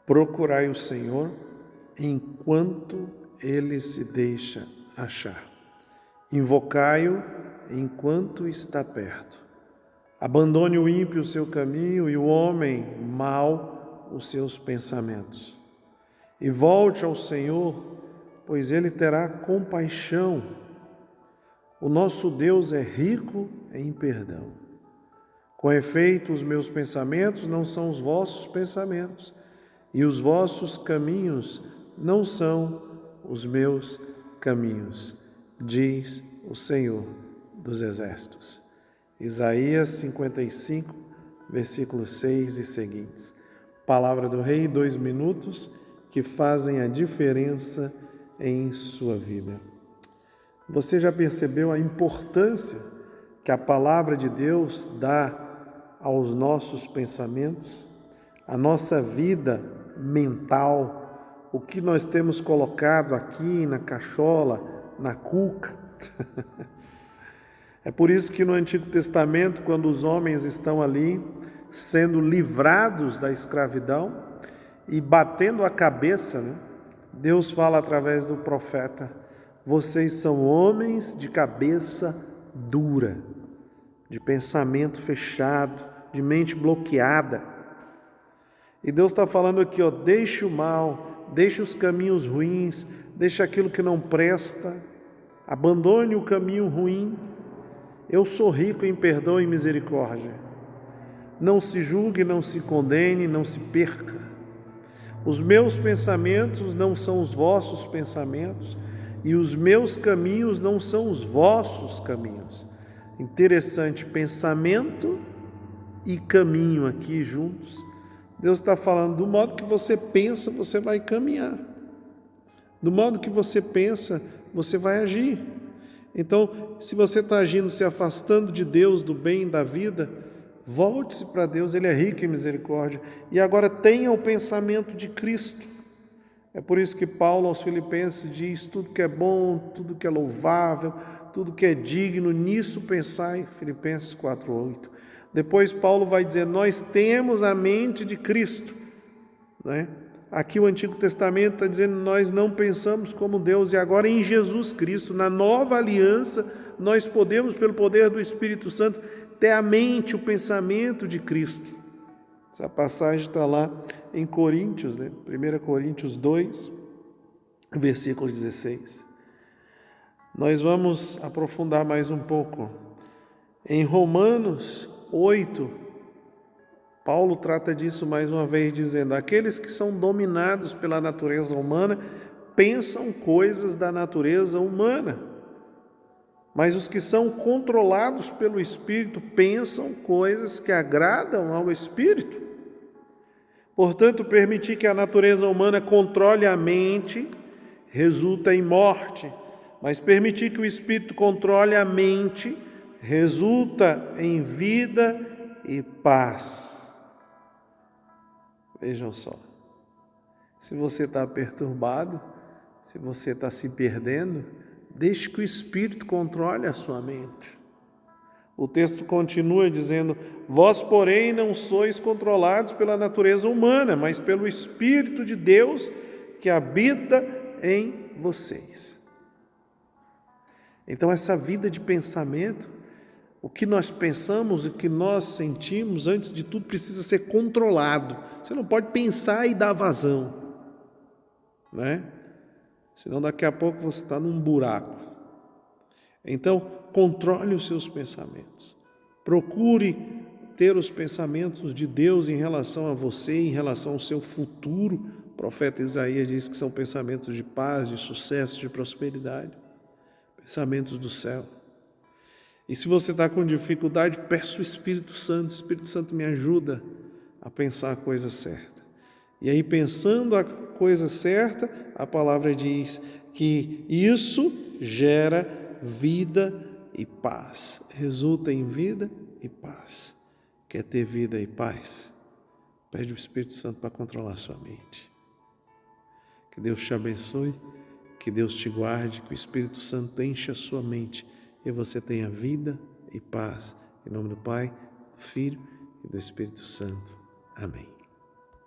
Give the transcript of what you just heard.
Procurai o Senhor enquanto ele se deixa achar. Invocai-o enquanto está perto. Abandone o ímpio o seu caminho e o homem mau os seus pensamentos. E volte ao Senhor, pois Ele terá compaixão. O nosso Deus é rico em perdão. Com efeito, os meus pensamentos não são os vossos pensamentos, e os vossos caminhos não são os meus caminhos, diz o Senhor dos Exércitos. Isaías 55, versículos 6 e seguintes. Palavra do Rei, 2 minutos, que fazem a diferença em sua vida. Você já percebeu a importância que a palavra de Deus dá aos nossos pensamentos, a nossa vida mental, o que nós temos colocado aqui na cachola, na cuca? É por isso que no Antigo Testamento, quando os homens estão ali sendo livrados da escravidão e batendo a cabeça, Deus fala através do profeta: vocês são homens de cabeça dura, de pensamento fechado, de mente bloqueada. E Deus está falando aqui, deixe o mal, deixe os caminhos ruins, deixe aquilo que não presta, abandone o caminho ruim. Eu sou rico em perdão e misericórdia. Não se julgue, não se condene, não se perca. Os meus pensamentos não são os vossos pensamentos, e os meus caminhos não são os vossos caminhos. Interessante, pensamento e caminho aqui juntos. Deus está falando, do modo que você pensa, você vai caminhar. Do modo que você pensa, você vai agir. Então, se você está agindo, se afastando de Deus, do bem e da vida, volte-se para Deus, Ele é rico em misericórdia. E agora tenha o pensamento de Cristo. É por isso que Paulo aos Filipenses diz, tudo que é bom, tudo que é louvável, tudo que é digno, nisso pensai, Filipenses 4:8. Depois Paulo vai dizer, nós temos a mente de Cristo, né? Aqui o Antigo Testamento está dizendo, nós não pensamos como Deus, e agora em Jesus Cristo, na nova aliança, nós podemos, pelo poder do Espírito Santo, ter a mente, o pensamento de Cristo. Essa passagem está lá em Coríntios, 1 Coríntios 2, versículo 16. Nós vamos aprofundar mais um pouco. Em Romanos 8, Paulo trata disso mais uma vez, dizendo, aqueles que são dominados pela natureza humana pensam coisas da natureza humana, mas os que são controlados pelo Espírito pensam coisas que agradam ao Espírito. Portanto, permitir que a natureza humana controle a mente resulta em morte, mas permitir que o Espírito controle a mente resulta em vida e paz. Vejam só, se você está perturbado, se você está se perdendo, deixe que o Espírito controle a sua mente. O texto continua dizendo, vós, porém, não sois controlados pela natureza humana, mas pelo Espírito de Deus que habita em vocês. Então, essa vida de pensamento, o que nós pensamos, o que nós sentimos, antes de tudo, precisa ser controlado. Você não pode pensar e dar vazão, Senão daqui a pouco você está num buraco. Então, controle os seus pensamentos. Procure ter os pensamentos de Deus em relação a você, em relação ao seu futuro. O profeta Isaías diz que são pensamentos de paz, de sucesso, de prosperidade. Pensamentos do céu. E se você está com dificuldade, peça o Espírito Santo me ajuda a pensar a coisa certa. E aí, pensando a coisa certa, a palavra diz que isso gera vida e paz. Resulta em vida e paz. Quer ter vida e paz? Pede o Espírito Santo para controlar a sua mente. Que Deus te abençoe, que Deus te guarde, que o Espírito Santo enche a sua mente e você tenha vida e paz. Em nome do Pai, do Filho e do Espírito Santo. Amém.